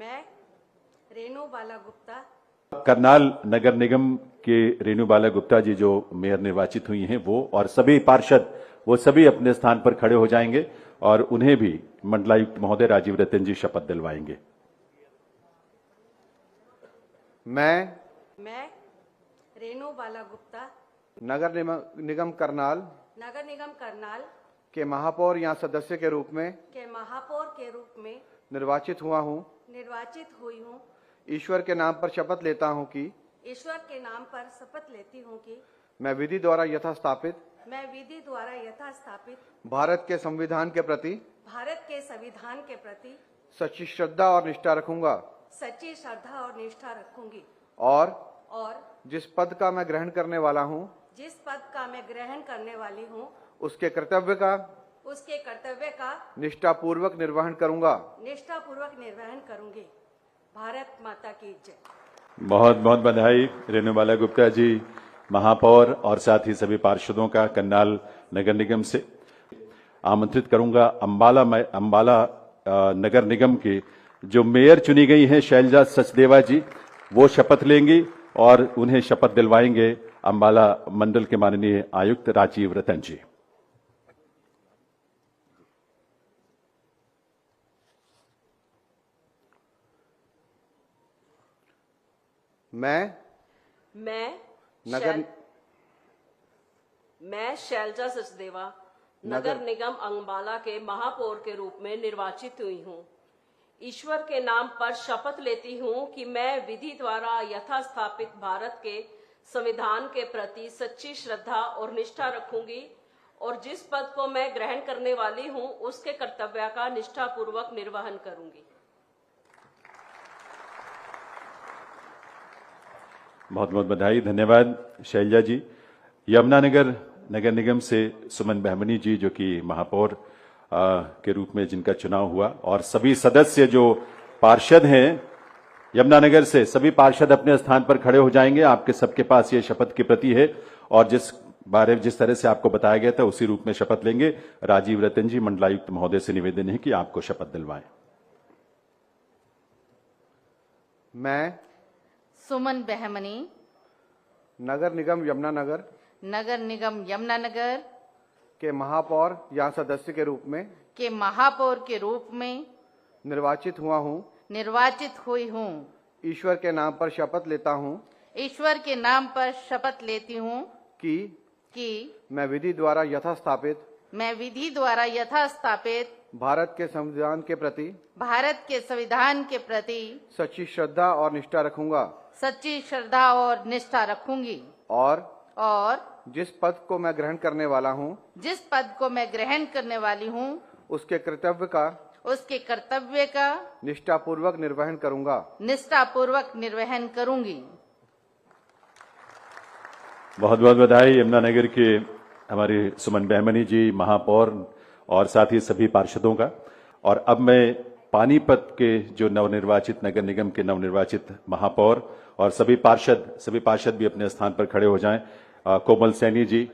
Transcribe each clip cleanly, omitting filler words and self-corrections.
मैं रेणु बाला गुप्ता करनाल नगर निगम के रेणु बाला गुप्ता जी जो मेयर निर्वाचित हुई हैं वो और सभी पार्षद वो सभी अपने स्थान पर खड़े हो जाएंगे और उन्हें भी मंडलायुक्त महोदय राजीव रतन जी शपथ दिलवाएंगे। मैं रेणु बाला गुप्ता नगर निगम करनाल के महापौर या सदस्य के रूप में निर्वाचित हुई हूँ। ईश्वर के नाम पर शपथ लेता हूँ कि मैं विधि द्वारा यथास्थापित भारत के संविधान के प्रति सच्ची श्रद्धा और निष्ठा रखूंगा और जिस पद का मैं ग्रहण करने वाला हूँ उसके कर्तव्य का निष्ठापूर्वक निर्वहन करूंगा। भारत माता की जय। बहुत बहुत बधाई रेणु बाला गुप्ता जी महापौर और साथ ही सभी पार्षदों का करनाल नगर निगम से आमंत्रित करूंगा। अंबाला नगर निगम की जो मेयर चुनी गई हैं शैलजा सचदेवा जी वो शपथ लेंगी और उन्हें शपथ दिलवाएंगे अंबाला मंडल के माननीय आयुक्त राजीव रतन जी। मैं शैलजा सचदेवा नगर निगम अंबाला के महापौर के रूप में निर्वाचित हुई हूँ। ईश्वर के नाम पर शपथ लेती हूँ कि मैं विधि द्वारा यथास्थापित भारत के संविधान के प्रति सच्ची श्रद्धा और निष्ठा रखूंगी और जिस पद को मैं ग्रहण करने वाली हूँ उसके कर्तव्य का निष्ठापूर्वक निर्वहन करूंगी। बहुत बहुत बधाई, धन्यवाद शैलजा जी। यमुनानगर नगर निगम से सुमन बहमनी जी जो कि महापौर के रूप में जिनका चुनाव हुआ और सभी सदस्य जो पार्षद हैं यमुनानगर से सभी पार्षद अपने स्थान पर खड़े हो जाएंगे। आपके सबके पास ये शपथ की प्रति है और जिस तरह से आपको बताया गया था उसी रूप में शपथ लेंगे। राजीव रतन जी मंडलायुक्त महोदय से निवेदन है कि आपको शपथ दिलवाएं। मैं सुमन बहमनी नगर निगम यमुनानगर के महापौर या सदस्य के रूप में निर्वाचित हुई हूँ। ईश्वर के नाम पर शपथ लेती हूँ कि मैं विधि द्वारा यथास्थापित भारत के संविधान के प्रति सच्ची श्रद्धा और निष्ठा रखूंगी और जिस पद को मैं ग्रहण करने वाली हूँ उसके कर्तव्य का निष्ठापूर्वक निर्वहन करूंगी। बहुत बहुत बधाई यमुनानगर के हमारे सुमन बहमनी जी महापौर और साथ ही सभी पार्षदों का। और अब मैं पानीपत के जो नवनिर्वाचित नगर निगम के नवनिर्वाचित महापौर और सभी पार्षद भी अपने स्थान पर खड़े हो जाएं। कोमल सैनी जी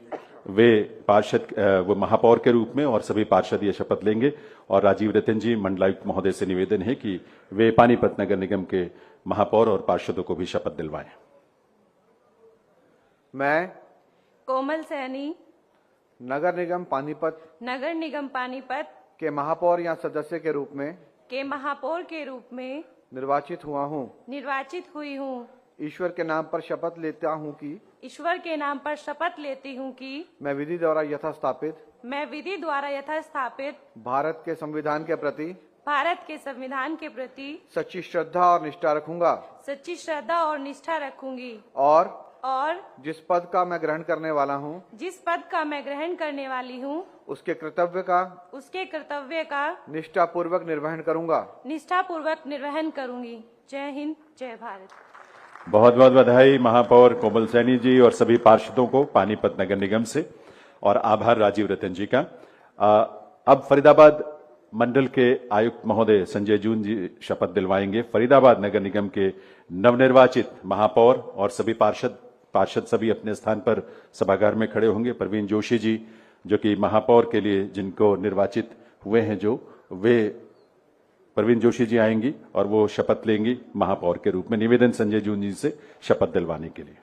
वो महापौर के रूप में और सभी पार्षद ये शपथ लेंगे और राजीव रतन जी मंडलायुक्त महोदय से निवेदन है कि वे पानीपत नगर निगम के महापौर और पार्षदों को भी शपथ दिलवाएं। मैं कोमल सैनी नगर निगम पानीपत के महापौर या सदस्य के रूप में निर्वाचित हुई हूँ। ईश्वर के नाम पर शपथ लेती हूँ कि मैं विधि द्वारा यथास्थापित भारत के संविधान के प्रति सच्ची श्रद्धा और निष्ठा रखूंगी और जिस पद का मैं ग्रहण करने वाली हूँ उसके कर्तव्य का निष्ठापूर्वक निर्वहन करूंगी। जय हिंद, जय भारत। बहुत बहुत बधाई महापौर कोमल सैनी जी और सभी पार्षदों को पानीपत नगर निगम से और आभार राजीव रतन जी का। अब फरीदाबाद मंडल के आयुक्त महोदय संजय जून जी शपथ दिलवाएंगे। फरीदाबाद नगर निगम के नवनिर्वाचित महापौर और सभी पार्षद सभी अपने स्थान पर सभागार में खड़े होंगे। प्रवीण जोशी जी जो कि महापौर के लिए जिनको निर्वाचित हुए हैं वे प्रवीण जोशी जी आएंगी और वो शपथ लेंगी महापौर के रूप में। निवेदन संजय जून जी से शपथ दिलवाने के लिए।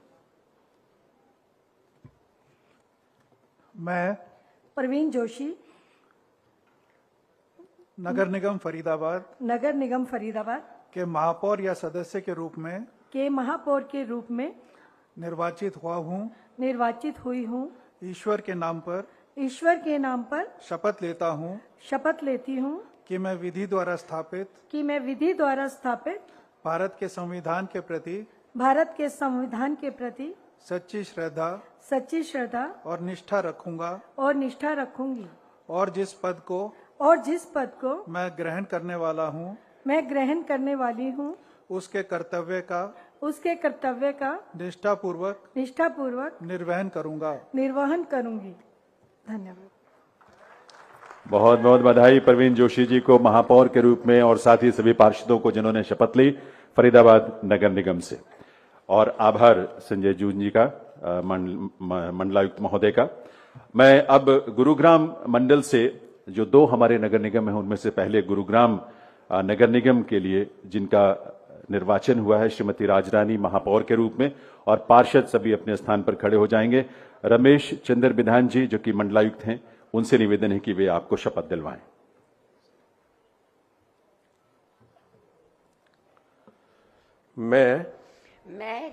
मैं प्रवीण जोशी नगर निगम फरीदाबाद के महापौर या सदस्य के महापौर के रूप में निर्वाचित हुई हूँ। ईश्वर के नाम पर शपथ लेती हूँ कि मैं विधि द्वारा स्थापित भारत के संविधान के प्रति सच्ची श्रद्धा और निष्ठा रखूंगी और जिस पद को मैं ग्रहण करने वाली हूँ उसके कर्तव्य का निष्ठापूर्वक निर्वहन करूंगी। धन्यवाद। बहुत बहुत बधाई प्रवीण जोशी जी को महापौर के रूप में और साथ ही सभी पार्षदों को जिन्होंने शपथ ली फरीदाबाद नगर निगम से। और आभार संजय जून जी का, मंडलायुक्त महोदय का। मैं अब गुरुग्राम मंडल से जो 2 हमारे नगर निगम हैं उनमें से पहले गुरुग्राम नगर निगम के लिए जिनका निर्वाचन हुआ है श्रीमती राजरानी महापौर के रूप में, और पार्षद सभी अपने स्थान पर खड़े हो जाएंगे। रमेश चंद्र विधान जी जो कि मंडलायुक्त हैं, उनसे निवेदन है कि वे आपको शपथ दिलवाएं। मैं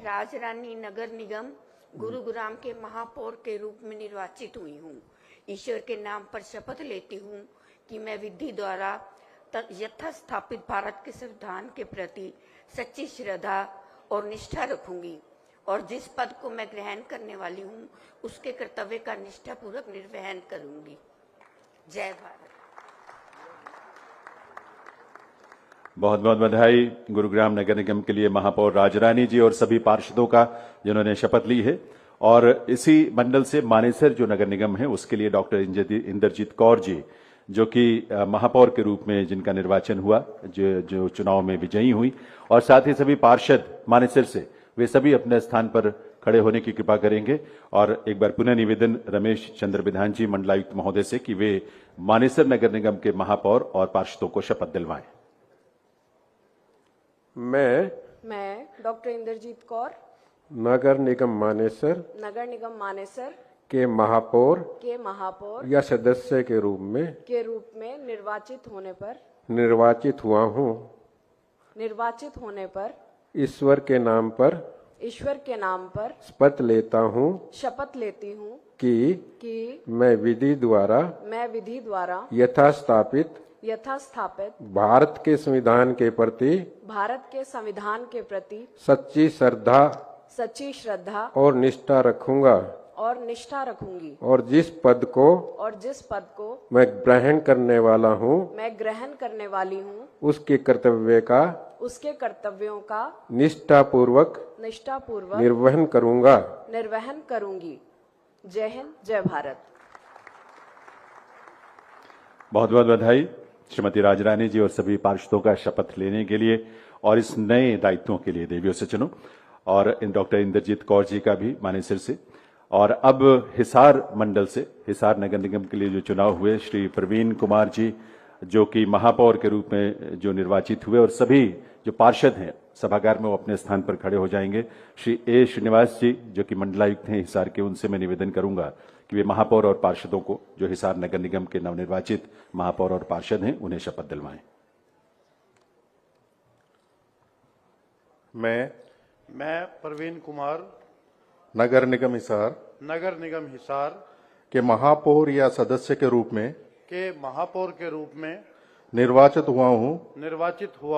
राजरानी नगर निगम गुरुग्राम के महापौर के रूप में निर्वाचित हुई हूँ। ईश्वर के नाम पर शपथ लेती हूँ कि मैं विधि द्वारा यथास्थापित भारत के संविधान के प्रति सच्ची श्रद्धा और निष्ठा रखूंगी और जिस पद को मैं ग्रहण करने वाली हूँ उसके कर्तव्य का निष्ठापूर्वक निर्वहन करूंगी। जय भारत। बहुत बहुत बधाई गुरुग्राम नगर निगम के लिए महापौर राजरानी जी और सभी पार्षदों का जिन्होंने शपथ ली है। और इसी मंडल से मानेसर जो नगर निगम है उसके लिए डॉक्टर इंद्रजीत कौर जी जो कि महापौर के रूप में जिनका निर्वाचन हुआ, जो चुनाव में विजयी हुई, और साथ ही सभी पार्षद मानेसर से वे सभी अपने स्थान पर खड़े होने की कृपा करेंगे। और एक बार पुनः निवेदन रमेश चंद्र विधान जी मंडलायुक्त महोदय से कि वे मानेसर नगर निगम के महापौर और पार्षदों को शपथ दिलवाएं। मैं डॉक्टर इंद्रजीत कौर नगर निगम मानेसर के महापौर या सदस्य के रूप में निर्वाचित होने पर ईश्वर के नाम पर शपथ लेती हूँ कि मैं विधि द्वारा यथास्थापित भारत के संविधान के प्रति सच्ची श्रद्धा और निष्ठा रखूंगा और जिस पद को मैं ग्रहण करने वाली हूँ उसके कर्तव्यों का निष्ठापूर्वक निर्वहन करूंगी। जय हिंद, जय भारत। बहुत बहुत बधाई श्रीमती राजरानी जी और सभी पार्षदों का शपथ लेने के लिए और इस नए दायित्वों के लिए देवियों से चुनो। और डॉक्टर इंद्रजीत कौर जी का भी मानेसर से। और अब हिसार मंडल से, हिसार नगर निगम के लिए जो चुनाव हुए, श्री प्रवीण कुमार जी जो कि महापौर के रूप में जो निर्वाचित हुए, और सभी जो पार्षद हैं सभागार में वो अपने स्थान पर खड़े हो जाएंगे। श्री ए श्रीनिवास जी जो कि मंडलायुक्त हैं हिसार के, उनसे मैं निवेदन करूंगा कि वे महापौर और पार्षदों को जो हिसार नगर निगम के नवनिर्वाचित महापौर और पार्षद हैं उन्हें शपथ दिलवाएं। मैं प्रवीण कुमार नगर निगम हिसार के महापौर या सदस्य के रूप में निर्वाचित हुआ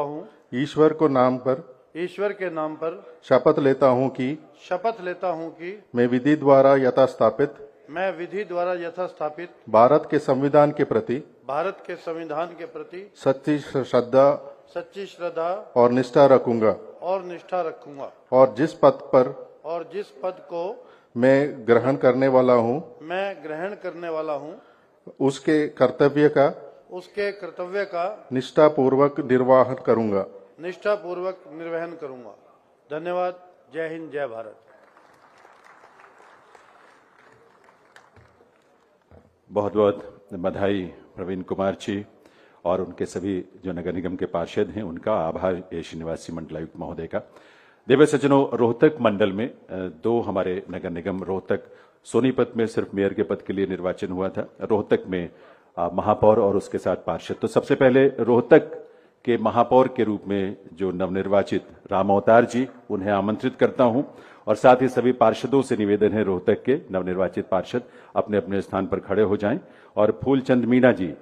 हूँ। ईश्वर के नाम पर शपथ लेता हूँ कि मैं विधि द्वारा यथास्थापित भारत के संविधान के प्रति सच्ची श्रद्धा और निष्ठा रखूंगा और जिस पद को मैं ग्रहण करने वाला हूँ उसके कर्तव्य का निष्ठापूर्वक निर्वहन करूंगा। धन्यवाद। जय हिंद, जय भारत। बहुत बहुत बधाई प्रवीण कुमार जी और उनके सभी जो नगर निगम के पार्षद हैं उनका, आभार एसी निवासी मंडलायुक्त महोदय का। दिव्य सज्जनों, रोहतक मंडल में दो हमारे नगर निगम, रोहतक सोनीपत में सिर्फ मेयर के पद के लिए निर्वाचन हुआ था, रोहतक में महापौर और उसके साथ पार्षद। तो सबसे पहले रोहतक के महापौर के रूप में जो नवनिर्वाचित राम अवतार जी, उन्हें आमंत्रित करता हूं और साथ ही सभी पार्षदों से निवेदन है रोहतक के नवनिर्वाचित पार्षद अपने अपने स्थान पर खड़े हो जाएं और फूलचंद मीणा जी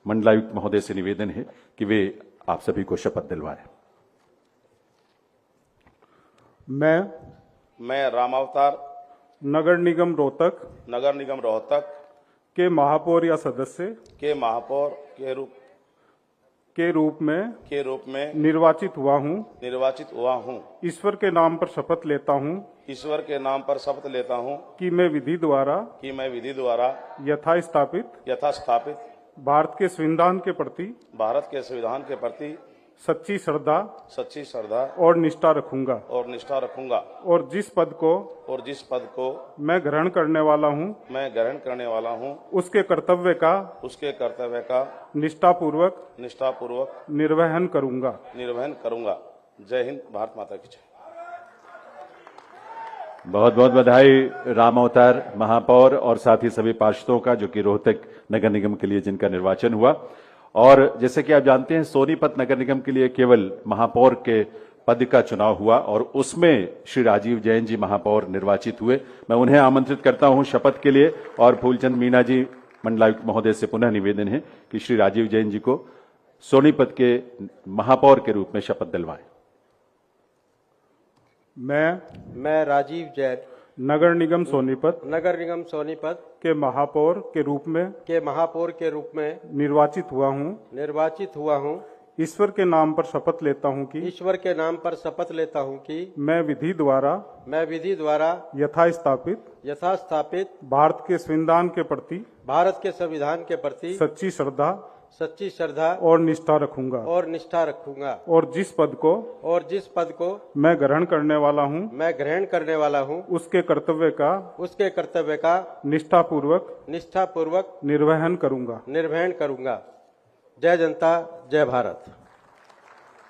मंडलायुक्त महोदय से निवेदन है कि वे आप सभी को शपथ दिलवाएं। मैं राम अवतार नगर निगम रोहतक के महापौर या सदस्य के महापौर के रूप में निर्वाचित हुआ हूं। ईश्वर के नाम पर शपथ लेता हूं कि मैं विधि द्वारा यथास्थापित भारत के संविधान के प्रति सच्ची श्रद्धा और निष्ठा रखूंगा और जिस पद को मैं ग्रहण करने वाला हूं उसके कर्तव्य का निष्ठापूर्वक निर्वहन करूंगा। जय हिंद, भारत माता की जय। बहुत बहुत बधाई राम अवतार महापौर और साथ ही सभी पार्षदों का, जो कि रोहतक नगर निगम के लिए जिनका निर्वाचन हुआ। और जैसे कि आप जानते हैं, सोनीपत नगर निगम के लिए केवल महापौर के पद का चुनाव हुआ और उसमें श्री राजीव जैन जी महापौर निर्वाचित हुए। मैं उन्हें आमंत्रित करता हूं शपथ के लिए और फूलचंद मीणा जी मंडलायुक्त महोदय से पुनः निवेदन है कि श्री राजीव जैन जी को सोनीपत के महापौर के रूप में शपथ दिलवाएं। मैं राजीव जैन नगर निगम सोनीपत के महापौर के रूप में निर्वाचित हुआ हूं। ईश्वर के नाम पर शपथ लेता हूं कि मैं विधि द्वारा यथास्थापित भारत के संविधान के प्रति सच्ची श्रद्धा और निष्ठा रखूंगा और जिस पद को मैं ग्रहण करने वाला हूं उसके कर्तव्य का निष्ठापूर्वक निर्वहन करूंगा। जय जनता, जय भारत।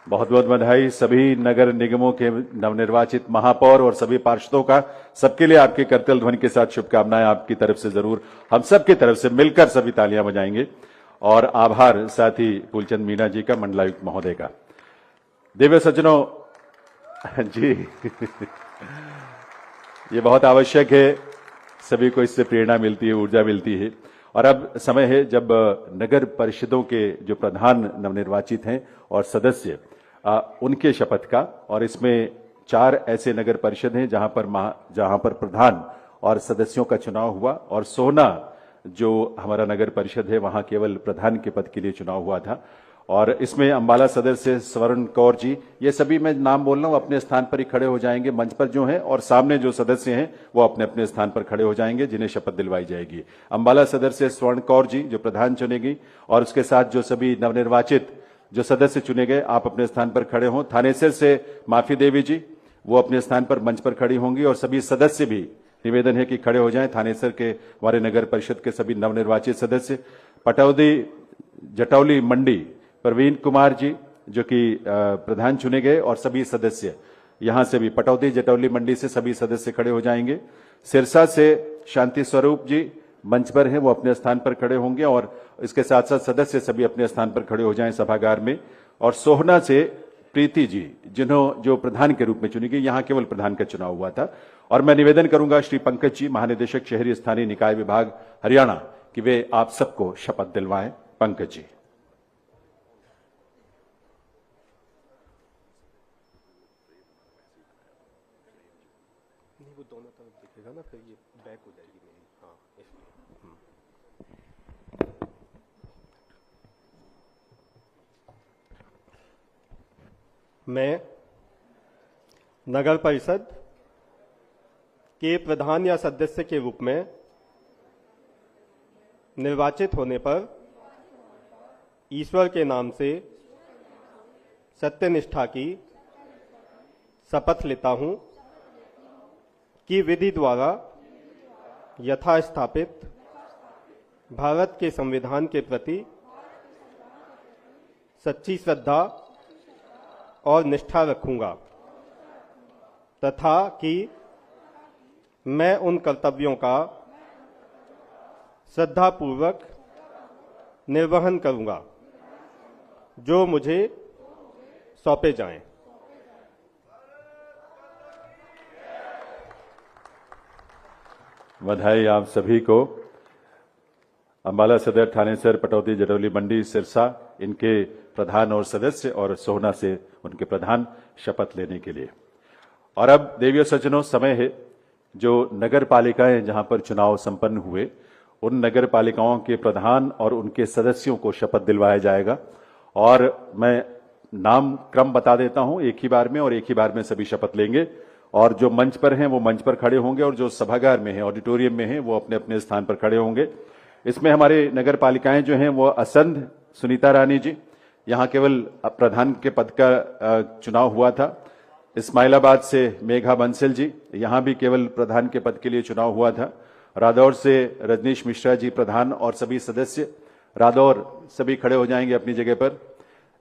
बहुत बहुत बधाई सभी नगर निगमों के नवनिर्वाचित महापौर और सभी पार्षदों का। सबके लिए आपके करतल ध्वनि के साथ शुभकामनाएं आपकी तरफ से जरूर, हम सबकी तरफ से मिलकर सभी तालियां बजाएंगे। और आभार साथ ही फूलचंद मीणा जी का, मंडलायुक्त महोदय का। दिव्य सज्जनों जी ये बहुत आवश्यक है, सभी को इससे प्रेरणा मिलती है, ऊर्जा मिलती है। और अब समय है जब नगर परिषदों के जो प्रधान नवनिर्वाचित हैं और सदस्य उनके शपथ का, और इसमें 4 ऐसे नगर परिषद हैं जहां पर प्रधान और सदस्यों का चुनाव हुआ, और सोहना जो हमारा नगर परिषद है वहां केवल प्रधान के पद के लिए चुनाव हुआ था। और इसमें अंबाला सदस्य स्वर्ण कौर जी, ये सभी मैं नाम बोल रहा हूं, अपने स्थान पर ही खड़े हो जाएंगे मंच पर जो हैं, और सामने जो सदस्य हैं वो अपने अपने स्थान पर खड़े हो जाएंगे जिन्हें शपथ दिलवाई जाएगी। अंबाला सदस्य स्वर्ण कौर जी जो प्रधान चुनेगी, और उसके साथ जो सभी नवनिर्वाचित जो सदस्य चुने गए आप अपने स्थान पर खड़े हों। थानेसर से माफी देवी जी वो अपने स्थान पर मंच पर खड़ी होंगी, और सभी सदस्य भी निवेदन है कि खड़े हो जाएं। थानेसर के हमारे नगर परिषद के सभी नवनिर्वाचित सदस्य। पटौदी जटौली मंडी प्रवीण कुमार जी जो कि प्रधान चुने गए, और सभी सदस्य यहां से भी पटौदी जटौली मंडी से सभी सदस्य खड़े हो जाएंगे। सिरसा से शांति स्वरूप जी मंच पर हैं, वो अपने स्थान पर खड़े होंगे, और इसके साथ साथ सदस्य सभी अपने स्थान पर खड़े हो जाएं सभागार में। और सोहना से प्रीति जी जो प्रधान के रूप में चुनी गई, यहां केवल प्रधान का चुनाव हुआ था। और मैं निवेदन करूंगा श्री पंकज जी, महानिदेशक शहरी स्थानीय निकाय विभाग हरियाणा, कि वे आप सबको शपथ दिलवाएं। पंकज जी। वो दोनों तरफ दिखेगा ना, फिर ये बैक हो जाएगी मेरी। हाँ, इसलिए मैं नगर परिषद के प्रधान या सदस्य के रूप में निर्वाचित होने पर ईश्वर के नाम से सत्यनिष्ठा की शपथ लेता हूं कि विधि द्वारा यथास्थापित भारत के संविधान के प्रति सच्ची श्रद्धा और निष्ठा रखूंगा तथा कि मैं उन कर्तव्यों का श्रद्धापूर्वक निर्वहन करूंगा जो मुझे सौंपे जाएं। बधाई आप सभी को। अंबाला सदर, थानेसर, पटौदी, जडौली, मंडी, सिरसा इनके प्रधान और सदस्य और सोहना से उनके प्रधान शपथ लेने के लिए। और अब देवियों सज्जनों, समय है जो नगर पालिकाएं जहां पर चुनाव संपन्न हुए उन नगर पालिकाओं के प्रधान और उनके सदस्यों को शपथ दिलवाया जाएगा। और मैं नाम क्रम बता देता हूं एक ही बार में, और एक ही बार में सभी शपथ लेंगे। और जो मंच पर हैं वो मंच पर खड़े होंगे, और जो सभागार में हैं, ऑडिटोरियम में हैं, वो अपने अपने स्थान पर खड़े होंगे। इसमें हमारे नगर पालिकाएं जो हैं वो असंध सुनीता रानी जी, यहां केवल प्रधान के पद का चुनाव हुआ था। इस्माइलाबाद से मेघा बंसल जी, यहां भी केवल प्रधान के पद के लिए चुनाव हुआ था। रादौर से रजनीश मिश्रा जी प्रधान और सभी सदस्य, रादौर सभी खड़े हो जाएंगे अपनी जगह पर।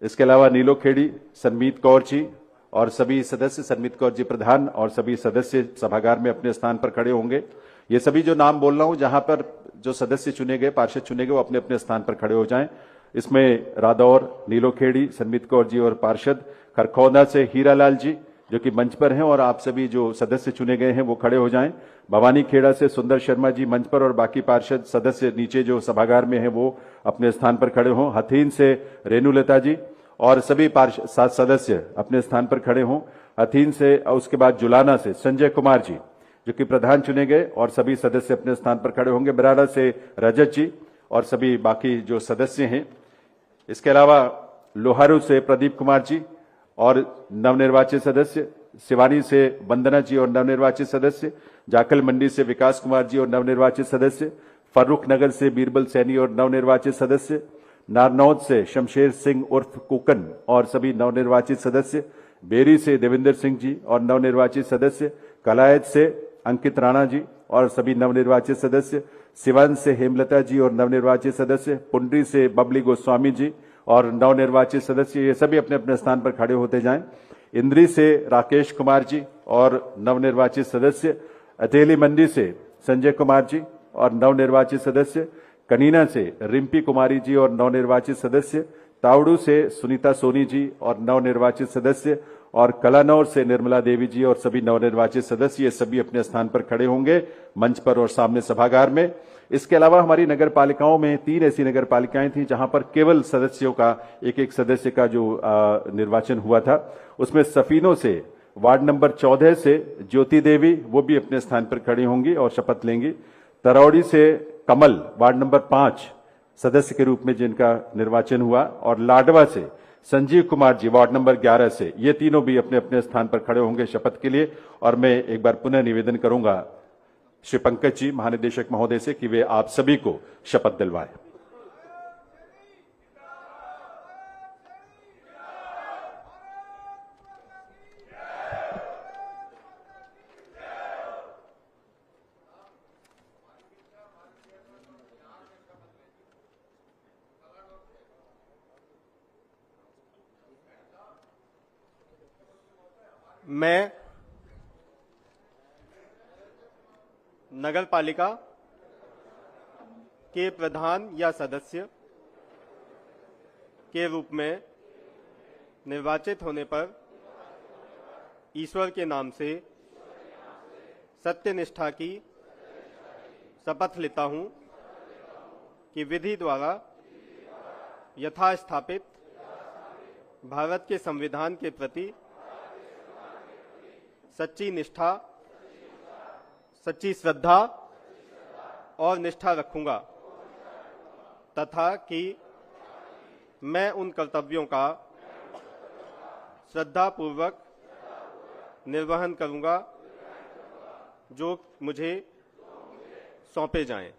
इसके अलावा नीलोखेड़ी सनमीत कौर जी और सभी सदस्य, सनमीत कौर जी प्रधान और सभी सदस्य सभागार में अपने स्थान पर खड़े होंगे। ये सभी जो नाम बोल रहा हूं, जहां पर जो सदस्य चुने गए, पार्षद चुने गए, वो अपने अपने स्थान पर खड़े हो जाएं। इसमें रादौर, नीलोखेड़ी, सनमीत कौर जी और पार्षद, खरखौदा से हीरालाल जी जो कि मंच पर हैं, और आप सभी जो सदस्य चुने गए हैं वो खड़े हो जाएं। भवानी खेड़ा से सुंदर शर्मा जी मंच पर, और बाकी पार्षद सदस्य नीचे जो सभागार में हैं वो अपने स्थान पर खड़े हों। हथीन से रेणुलता जी और सभी पार्षद सदस्य अपने स्थान पर खड़े हों। हथीन से, उसके बाद जुलाना से संजय कुमार जी जो कि प्रधान चुने गए, और सभी सदस्य अपने स्थान पर खड़े होंगे। बराड़ा से रजत जी और सभी बाकी जो सदस्य हैं। इसके अलावा लोहारू से प्रदीप कुमार जी और नवनिर्वाचित सदस्य, सिवानी से वंदना जी और नवनिर्वाचित सदस्य, जाखल मंडी से विकास कुमार जी और नवनिर्वाचित सदस्य, फर्रुख नगर से बीरबल सैनी और नवनिर्वाचित सदस्य, नारनौद से शमशेर सिंह उर्फ कुकन और सभी नवनिर्वाचित सदस्य, बेरी से देवेंद्र सिंह जी और नवनिर्वाचित सदस्य, कलायत से अंकित राणा जी और सभी नवनिर्वाचित सदस्य, सिवान से हेमलता जी और नवनिर्वाचित सदस्य, पुंडरी से बबली गोस्वामी जी और नवनिर्वाचित सदस्य, ये सभी अपने अपने स्थान पर खड़े होते जाएं। इंद्री से राकेश कुमार जी और नवनिर्वाचित सदस्य, अतेली मंडी से संजय कुमार जी और नवनिर्वाचित सदस्य, कनीना से रिम्पी कुमारी जी और नवनिर्वाचित सदस्य, तावड़ू से सुनीता सोनी जी और नवनिर्वाचित सदस्य, और कलानौर से निर्मला देवी जी और सभी नवनिर्वाचित सदस्य, ये सभी अपने स्थान पर खड़े होंगे मंच पर और सामने सभागार में। इसके अलावा हमारी नगर पालिकाओं में 3 ऐसी नगर पालिकाएं थी जहां पर केवल सदस्यों का एक एक सदस्य का जो निर्वाचन हुआ था। उसमें सफीनों से वार्ड नंबर 14 से ज्योति देवी, वो भी अपने स्थान पर खड़ी होंगी और शपथ लेंगी। तरौड़ी से कमल वार्ड नंबर 5 सदस्य के रूप में जिनका निर्वाचन हुआ, और लाडवा से संजीव कुमार जी वार्ड नंबर 11 से, ये तीनों भी अपने अपने स्थान पर खड़े होंगे शपथ के लिए। और मैं एक बार पुनः निवेदन करूंगा श्री पंकज जी महानिदेशक महोदय से कि वे आप सभी को शपथ दिलवाएं। मैं नगर पालिका के प्रधान या सदस्य के रूप में निर्वाचित होने पर ईश्वर के नाम से सत्यनिष्ठा की शपथ लेता हूं कि विधि द्वारा यथास्थापित भारत के संविधान के प्रति सच्ची निष्ठा, सच्ची श्रद्धा और निष्ठा रखूंगा तथा कि मैं उन कर्तव्यों का श्रद्धापूर्वक निर्वहन करूंगा जो मुझे सौंपे जाएं।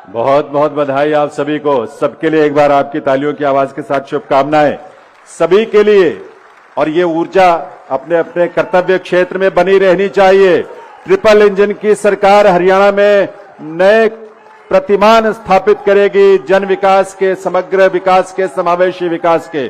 बहुत बहुत बधाई आप सभी को, सबके लिए एक बार आपकी तालियों की आवाज के साथ शुभकामनाएं सभी के लिए। और ये ऊर्जा अपने अपने कर्तव्य क्षेत्र में बनी रहनी चाहिए। ट्रिपल इंजन की सरकार हरियाणा में नए प्रतिमान स्थापित करेगी, जन विकास के, समग्र विकास के, समावेशी विकास के।